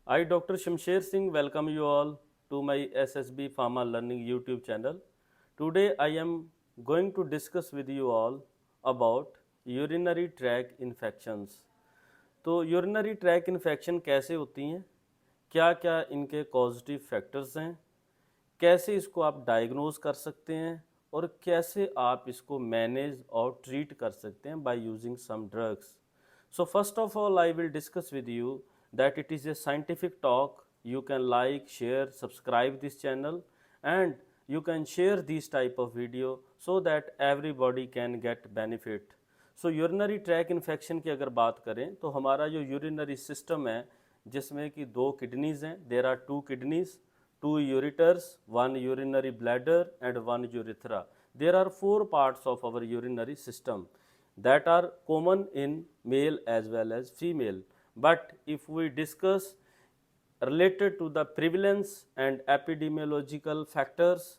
I, Dr. Shamsher Singh, welcome you all to my SSB Pharma Learning YouTube channel. Today I am going to discuss with you all about urinary tract infections. तो urinary tract infection कैसे होती हैं, क्या क्या इनके causative factors हैं, कैसे इसको आप डायग्नोज कर सकते हैं और कैसे आप इसको मैनेज और ट्रीट कर सकते हैं by using some drugs. So first of all, I will discuss with you that it is a scientific talk. You can like, share, subscribe this channel, and you can share this type of video so that everybody can get benefit. So urinary tract infection की अगर बात करें तो हमारा जो urinary system है जिसमें कि दो kidneys हैं, there are two kidneys, two ureters, one urinary bladder and one urethra. There are four parts of our urinary system that are common in male as well as female. But if we discuss related to the prevalence and epidemiological factors,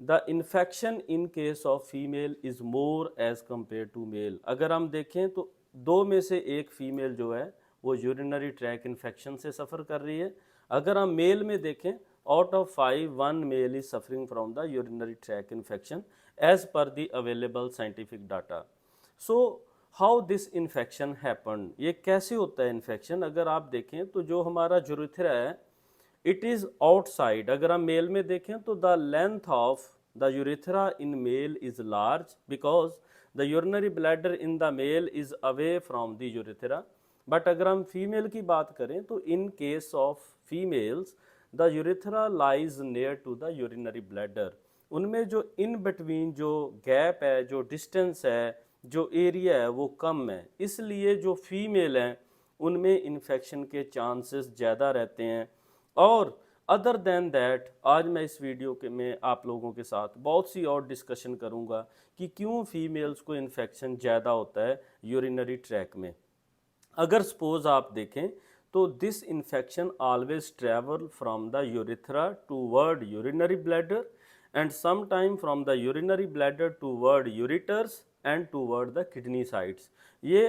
the infection in case of female is more as compared to male. अगर हम देखें तो दो में से एक female जो है वो यूरिनरी ट्रैक इन्फेक्शन से सफ़र कर रही है. अगर हम मेल में देखें, out of 5 1 male is suffering from the urinary tract infection as per the available scientific data. So how this infection happen, ये कैसे होता है इन्फेक्शन. अगर आप देखें तो जो हमारा यूरेथ्रा है इट इज़ आउटसाइड. अगर हम मेल में देखें तो the length of the urethra in male is large because the urinary bladder in the male is away from the urethra. But अगर हम फीमेल की बात करें तो in case of females the urethra lies near to the urinary bladder. उनमें जो in between जो gap है, जो डिस्टेंस है, जो एरिया है वो कम है, इसलिए जो फीमेल हैं उनमें इन्फेक्शन के चांसेस ज़्यादा रहते हैं. और अदर देन दैट आज मैं इस वीडियो के में आप लोगों के साथ बहुत सी और डिस्कशन करूंगा कि क्यों फीमेल्स को इन्फेक्शन ज़्यादा होता है यूरिनरी ट्रैक में. अगर सपोज आप देखें तो this infection always travel from the urethra toward urinary bladder and sometime from the urinary bladder toward ureters and toward the kidney sides. ये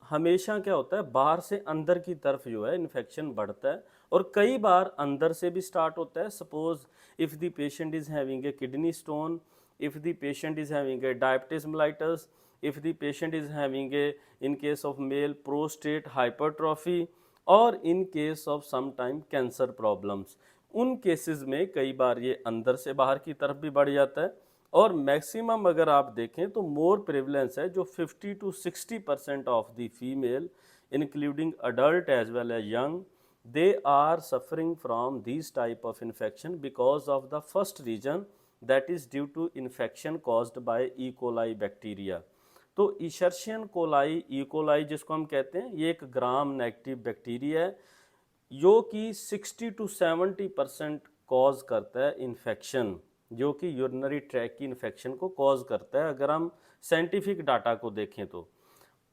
हमेशा क्या होता है, बाहर से अंदर की तरफ जो है इन्फेक्शन बढ़ता है और कई बार अंदर से भी स्टार्ट होता है. Suppose if the patient is having a kidney stone, if the patient is having a diabetes mellitus, if the patient is having a in case of male prostate hypertrophy और in case of some time cancer problems. उन cases में कई बार ये अंदर से बाहर की तरफ भी बढ़ जाता है. और मैक्सिमम अगर आप देखें तो मोर प्रेवलेंस है जो 50 to 60% of the female including adult as well as young, they are suffering from this type of infection because of the first reason that is due to infection caused by E coli bacteria. तो Escherichia coli, E coli जिसको हम कहते हैं, ये एक gram negative bacteria है जो कि 60 to 70% कॉज करता है इन्फेक्शन, जो कि यूरिनरी ट्रैक की इन्फेक्शन को कॉज करता है अगर हम साइंटिफिक डाटा को देखें तो.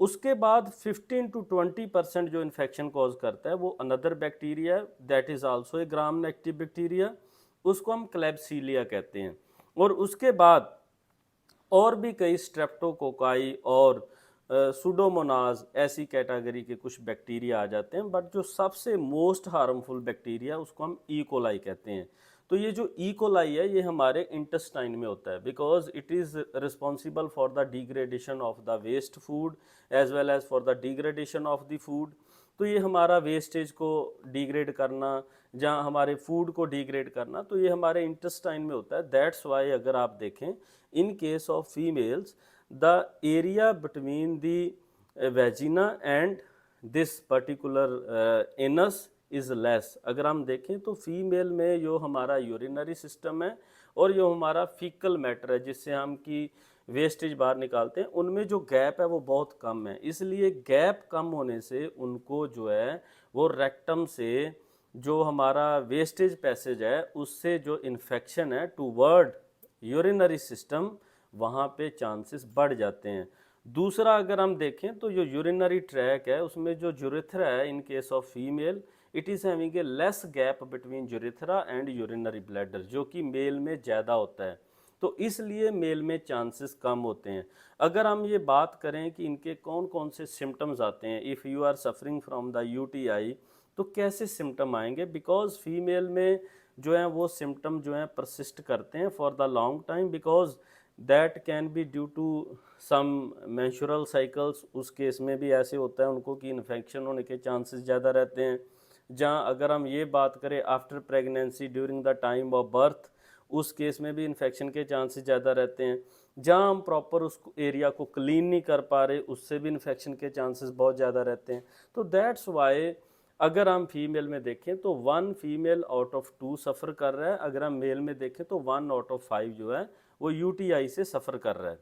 उसके बाद 15 to 20% जो इन्फेक्शन कॉज करता है वो अनदर बैक्टीरिया है that is also a gram negative bacteria, उसको हम क्लेब्सिलिया कहते हैं. और उसके बाद और भी कई स्ट्रेप्टोकोकाई और सुडोमोनाज ऐसी कैटेगरी के कुछ बैक्टीरिया आ जाते हैं. बट जो सबसे मोस्ट हार्मफुल बैक्टीरिया उसको हम ई कोलाई कहते हैं. तो ये जो ई कोलाई है ये हमारे इंटेस्टाइन में होता है because it is responsible for the degradation of the waste food as well as for the degradation of the food. तो ये हमारा वेस्टेज को डिग्रेड करना, जहाँ हमारे फूड को डिग्रेड करना, तो ये हमारे इंटेस्टाइन में होता है. दैट्स वाई अगर आप देखें इन case of females the area between the vagina and this particular anus is less. अगर हम देखें तो फीमेल में जो हमारा यूरिनरी सिस्टम है और जो हमारा फीकल मैटर है जिससे हम की वेस्टेज बाहर निकालते हैं, उनमें जो गैप है वो बहुत कम है. इसलिए गैप कम होने से उनको जो है वो रेक्टम से जो हमारा वेस्टेज पैसेज है उससे जो इन्फेक्शन है टूवर्ड यूरिनरी सिस्टम वहाँ पे चांसेस बढ़ जाते हैं. दूसरा अगर हम देखें तो जो यूरिनरी ट्रैक है उसमें जो यूरेथ्रा है in case of female it is having A less gap between urethra and urinary bladder, जो कि मेल में ज़्यादा होता है. तो इसलिए मेल में चांसेस कम होते हैं. अगर हम ये बात करें कि इनके कौन कौन से सिम्टम्स आते हैं, if you are suffering from the UTI तो कैसे सिम्टम आएंगे, बिकॉज फीमेल में जो है वो सिम्टम जो है परसिस्ट करते हैं for the long time, because that can be due to some menstrual cycles. उस केस में भी ऐसे होता है उनको कि इन्फेक्शन होने के चांसेस ज़्यादा रहते हैं। जहाँ अगर हम ये बात करें after pregnancy during the time of birth, उस केस में भी इन्फेक्शन के चांसेस ज़्यादा रहते हैं। जहाँ हम प्रॉपर उस एरिया को क्लीन नहीं कर पा रहे, उससे भी इन्फेक्शन के चांसेस बहुत ज़्यादा रहते हैं। तो दैट्स वाई अगर हम फीमेल में देखें तो 1 फीमेल आउट ऑफ 2 सफ़र कर रहा है, अगर हम मेल में देखें तो 1 आउट ऑफ 5 जो है वो यूटीआई से सफ़र कर रहा है।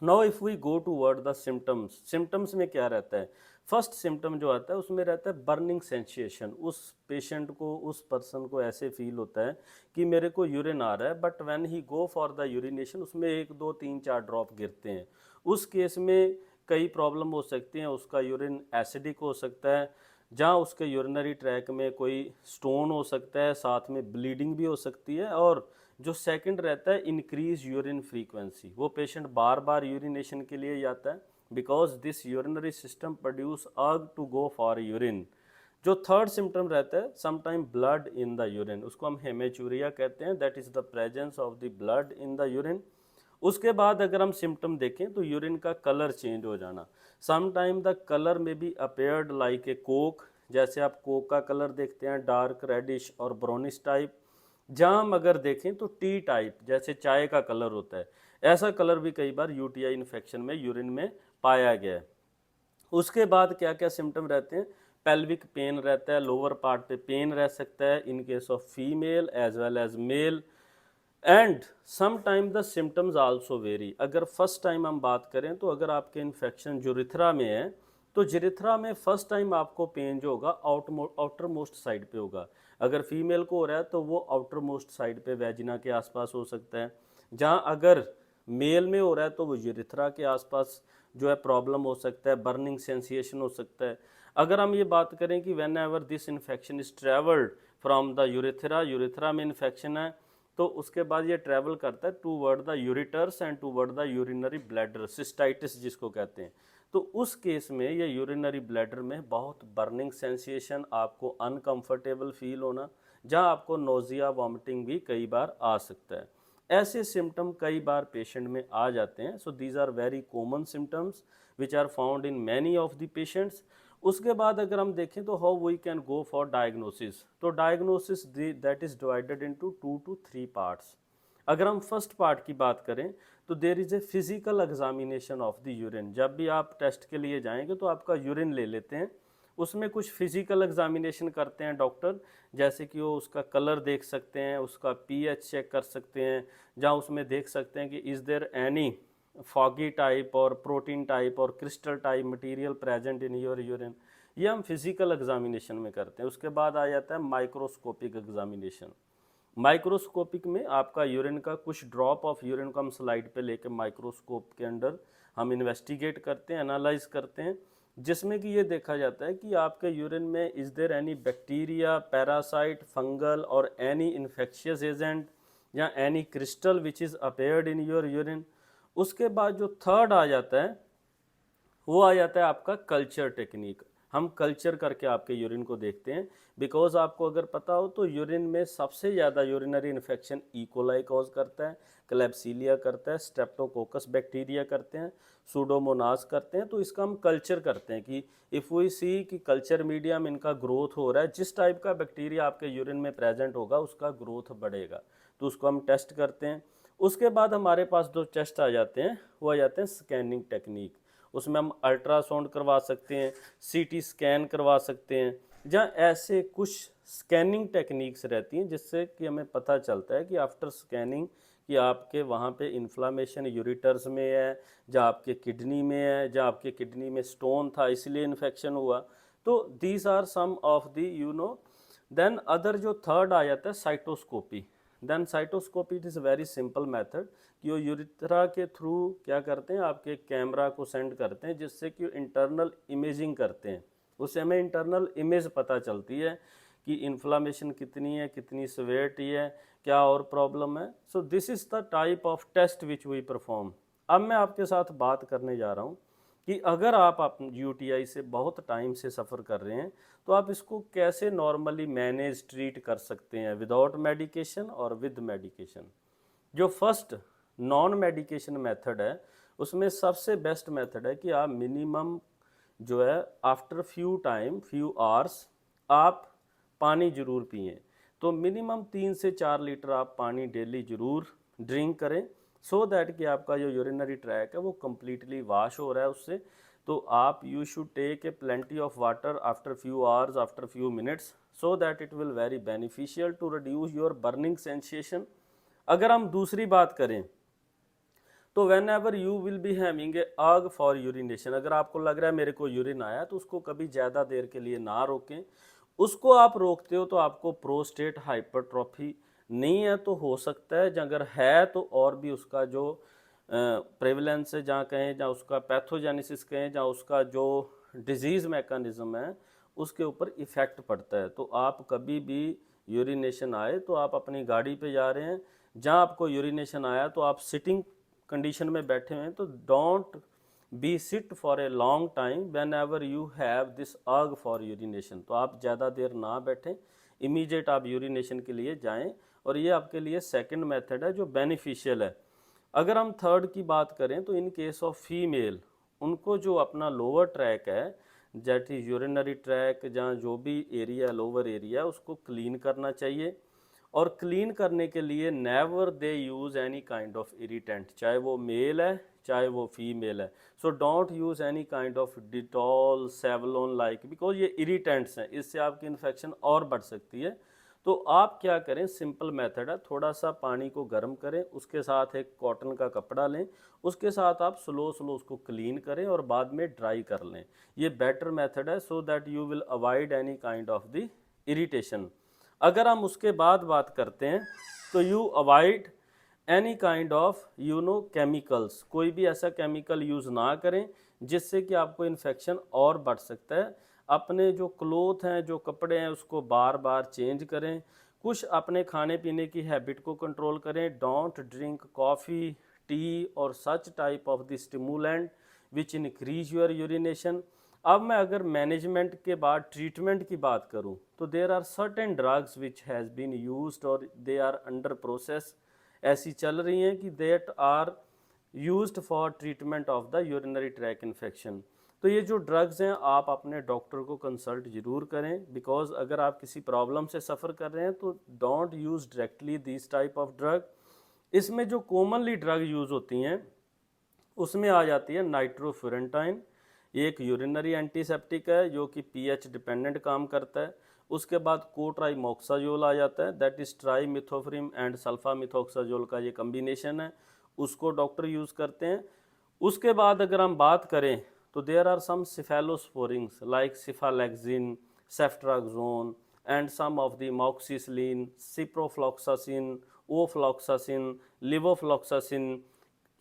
Now if we go toward the symptoms, symptoms में क्या रहता है? फर्स्ट सिम्टम जो आता है उसमें रहता है बर्निंग सेंसेशन। उस पेशेंट को, उस पर्सन को ऐसे फील होता है कि मेरे को यूरिन आ रहा है, but when he go for the urination उसमें 1 2 3 4 ड्रॉप गिरते हैं। उस केस में कई प्रॉब्लम हो सकती हैं, उसका यूरिन एसिडिक हो सकता है, जहाँ उसके यूरिनरी ट्रैक में कोई स्टोन हो सकता है, साथ में ब्लीडिंग भी हो सकती है। और जो सेकंड रहता है इंक्रीज यूरिन फ्रीक्वेंसी, वो पेशेंट बार बार यूरिनेशन के लिए जाता है because this urinary system produce अर्ग टू गो फॉर यूरिन। जो थर्ड सिम्टम रहता है sometime blood in the urine, उसको हम हेमेचूरिया कहते हैं, that is the presence of the blood in the urine. उसके बाद अगर हम सिम्टम देखें तो यूरिन का कलर चेंज हो जाना, sometime the colour may be appeared like a Coke, जैसे आप कोक का कलर देखते हैं डार्क रेडिश और ब्राउनिश टाइप। जहाँ हम अगर देखें तो टी टाइप, जैसे चाय का कलर होता है, ऐसा कलर भी कई बार यूटीआई इन्फेक्शन में यूरिन में पाया गया है। उसके बाद क्या क्या सिम्टम रहते हैं? पेल्विक पेन रहता है, लोअर पार्ट पे पेन रह सकता है in case of female as well as male, and some time the symptoms also vary. अगर फर्स्ट टाइम हम बात करें तो अगर आपके इन्फेक्शन जुरिथ्रा में है तो जिरिथ्रा में फर्स्ट टाइम आपको पेन जो होगा आउटर मोस्ट साइड पे होगा। अगर फीमेल को हो रहा है तो वो आउटर मोस्ट साइड पे वेजिना के आसपास हो सकता है। जहाँ अगर मेल में हो रहा है तो वो जिरिथ्रा के आसपास जो है प्रॉब्लम हो सकता है, बर्निंग सेंसिएशन हो सकता है। अगर हम ये बात करें कि whenever this infection is travelled from the urethra, urethra में इन्फेक्शन है तो उसके बाद ये ट्रैवल करता है toward the ureters and toward the urinary bladder, cystitis जिसको कहते हैं। तो उस केस में ये यूरिनरी ब्लैडर में बहुत बर्निंग सेंसेशन, आपको अनकंफर्टेबल फील होना, जहां आपको नोजिया वॉमिटिंग भी कई बार आ सकता है। ऐसे सिम्टम कई बार पेशेंट में आ जाते हैं। So these are very common symptoms which are found in many of the patients. उसके बाद अगर हम देखें तो how we can go for diagnosis, तो diagnosis that is divided into 2 to 3 parts. अगर हम फर्स्ट पार्ट की बात करें तो there is a physical examination of the urine. जब भी आप टेस्ट के लिए जाएंगे तो आपका यूरिन ले लेते हैं, उसमें कुछ फिजिकल एग्जामिनेशन करते हैं डॉक्टर, जैसे कि वो उसका कलर देख सकते हैं, उसका पीएच चेक कर सकते हैं, जहाँ उसमें देख सकते हैं कि is there any foggy type और प्रोटीन टाइप और crystal type material present in your urine. ये हम फिजिकल एग्जामिनेशन में करते हैं। उसके बाद आ जाता है माइक्रोस्कोपिक एग्जामिनेशन। माइक्रोस्कोपिक में आपका यूरिन का कुछ ड्रॉप ऑफ यूरिन को हम स्लाइड पे लेके माइक्रोस्कोप के अंडर हम इन्वेस्टिगेट करते हैं, एनालाइज करते हैं, जिसमें कि ये देखा जाता है कि आपके यूरिन में is there any bacteria, parasite, fungal और एनी इन्फेक्शियस एजेंट या any crystal which is appeared in your urine. उसके बाद जो थर्ड आ जाता है वो आ जाता है आपका कल्चर टेक्निक। हम कल्चर करके आपके यूरिन को देखते हैं, बिकॉज आपको अगर पता हो तो यूरिन में सबसे ज़्यादा यूरिनरी इन्फेक्शन इकोलाई कॉज करता है, क्लेब्सिलिया करता है, स्ट्रेप्टोकोकस बैक्टीरिया करते हैं, सूडोमोनास करते हैं। तो इसका हम कल्चर करते हैं कि इफ़ वी सी कि कल्चर मीडियम इनका ग्रोथ हो रहा है, जिस टाइप का बैक्टीरिया आपके यूरिन में प्रेजेंट होगा उसका ग्रोथ बढ़ेगा, तो उसको हम टेस्ट करते हैं। उसके बाद हमारे पास जो टेस्ट आ जाते हैं वो आ जाते हैं स्कैनिंग टेक्निक। उसमें हम अल्ट्रासाउंड करवा सकते हैं, सीटी स्कैन करवा सकते हैं, जहाँ ऐसे कुछ स्कैनिंग टेक्निक्स रहती हैं जिससे कि हमें पता चलता है कि आफ्टर स्कैनिंग कि आपके वहाँ पे इन्फ्लामेशन यूरिटर्स में है, जहाँ आपके किडनी में है, जहाँ आपके किडनी में स्टोन था इसलिए इन्फेक्शन हुआ। तो these are some of the then other जो थर्ड आ जाता है cystoscopy. Then cystoscopy it is very simple method कि वो यूरिथ्रा के थ्रू क्या करते हैं, आपके कैमरा को सेंड करते हैं, जिससे कि इंटरनल इमेजिंग करते हैं। उससे हमें इंटरनल इमेज पता चलती है कि इन्फ्लामेशन कितनी है, कितनी सिवियरिटी है, क्या और प्रॉब्लम है। So this is the type of test which we perform. अब मैं आपके साथ बात करने जा रहा हूँ कि अगर आप यूटीआई से बहुत टाइम से सफ़र कर रहे हैं तो आप इसको कैसे नॉर्मली मैनेज ट्रीट कर सकते हैं विदाउट मेडिकेशन और विद मेडिकेशन। जो फर्स्ट नॉन मेडिकेशन मेथड है उसमें सबसे बेस्ट मेथड है कि आप मिनिमम जो है आफ्टर फ्यू आवर्स आप पानी ज़रूर पिएं। तो मिनिमम 3 से 4 लीटर आप पानी डेली ज़रूर ड्रिंक करें, सो दैट कि आपका जो यूरिनरी ट्रैक है वो कम्प्लीटली वॉश हो रहा है उससे। तो आप you should take a plenty of water after few hours, after few minutes, so that it will very beneficial to reduce your burning sensation. अगर हम दूसरी बात करें तो whenever you will be having a urge for urination, अगर आपको लग रहा है मेरे को यूरिन आया तो उसको कभी ज़्यादा देर के लिए ना रोकें। उसको आप रोकते हो तो आपको प्रोस्टेट हाइपरट्रॉफी नहीं है तो हो सकता है, अगर है तो और भी उसका जो प्रेवलेंस है जहाँ कहें, जहाँ उसका पैथोजेनेसिस कहें, जहाँ उसका जो डिजीज़ मैकेनिज्म है उसके ऊपर इफ़ेक्ट पड़ता है। तो आप कभी भी यूरिनेशन आए तो आप अपनी गाड़ी पे जा रहे हैं, जहाँ आपको यूरिनेशन आया तो आप सिटिंग कंडीशन में बैठे हुए हैं तो don't be sit for a long time when ever you have this अर्ग फॉर यूरिनेशन। तो आप ज़्यादा देर ना बैठें, इमीडिएट आप यूरिनेशन के लिए जाएं, और ये आपके लिए सेकंड मेथड है जो बेनिफिशियल है। अगर हम थर्ड की बात करें तो इन केस ऑफ फीमेल, उनको जो अपना लोअर ट्रैक है दैट इज यूरिनरी ट्रैक, जहाँ जो भी एरिया लोअर एरिया उसको क्लीन करना चाहिए। और क्लीन करने के लिए never they use any kind of irritant, चाहे वो मेल है चाहे वो फीमेल है। So don't use any kind of Dettol, Savlon like, because ये इरिटेंट्स हैं, इससे आपकी इन्फेक्शन और बढ़ सकती है। तो आप क्या करें, सिंपल मेथड है, थोड़ा सा पानी को गर्म करें, उसके साथ एक कॉटन का कपड़ा लें, उसके साथ आप स्लो स्लो उसको क्लीन करें और बाद में ड्राई कर लें। ये बेटर मेथड है so that you will avoid any kind of the irritation. अगर हम उसके बाद बात करते हैं तो you avoid any kind of chemicals, कोई भी ऐसा केमिकल यूज़ ना करें जिससे कि आपको इन्फेक्शन और बढ़ सकता है। अपने जो क्लोथ हैं, जो कपड़े हैं, उसको बार बार चेंज करें। कुछ अपने खाने पीने की हैबिट को कंट्रोल करें। डोंट ड्रिंक कॉफ़ी, टी और सच type of the stimulant which increase your urination. अब मैं अगर मैनेजमेंट के बाद ट्रीटमेंट की बात करूं तो there are certain drugs which has been used और दे आर अंडर प्रोसेस, ऐसी चल रही हैं कि that are used for treatment of the urinary tract infection. तो ये जो ड्रग्स हैं आप अपने डॉक्टर को कंसल्ट ज़रूर करें, बिकॉज अगर आप किसी प्रॉब्लम से सफ़र कर रहे हैं तो don't use directly this type of drug. इसमें जो कॉमनली ड्रग यूज़ होती हैं उसमें आ जाती है नाइट्रोफुरेंटाइन, ये एक यूरिनरी एंटीसेप्टिक है जो कि पीएच डिपेंडेंट काम करता है। उसके बाद कोट्राइमोक्साजोल आ जाता है, दैट इज ट्राईमिथोफरिम एंड सल्फामिथोक्साजोल का ये कम्बिनेशन है, उसको डॉक्टर यूज़ करते हैं। उसके बाद अगर हम बात करें तो there are some cephalosporins like cephalexin, ceftriaxone and some of the amoxicillin, ciprofloxacin, ofloxacin, levofloxacin.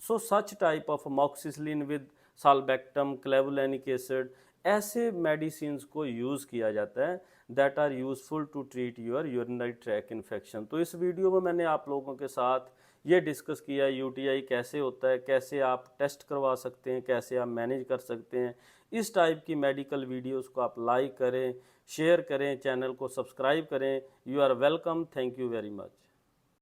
So such type of amoxicillin with sulbactam, clavulanic acid, ऐसे मेडिसिन को यूज़ किया जाता है that are useful to treat your urinary tract infection. तो इस video में मैंने आप लोगों के साथ ये डिस्कस किया यूटीआई कैसे होता है, कैसे आप टेस्ट करवा सकते हैं, कैसे आप मैनेज कर सकते हैं। इस टाइप की मेडिकल वीडियोस को आप लाइक करें, शेयर करें, चैनल को सब्सक्राइब करें। You are welcome, thank you very much.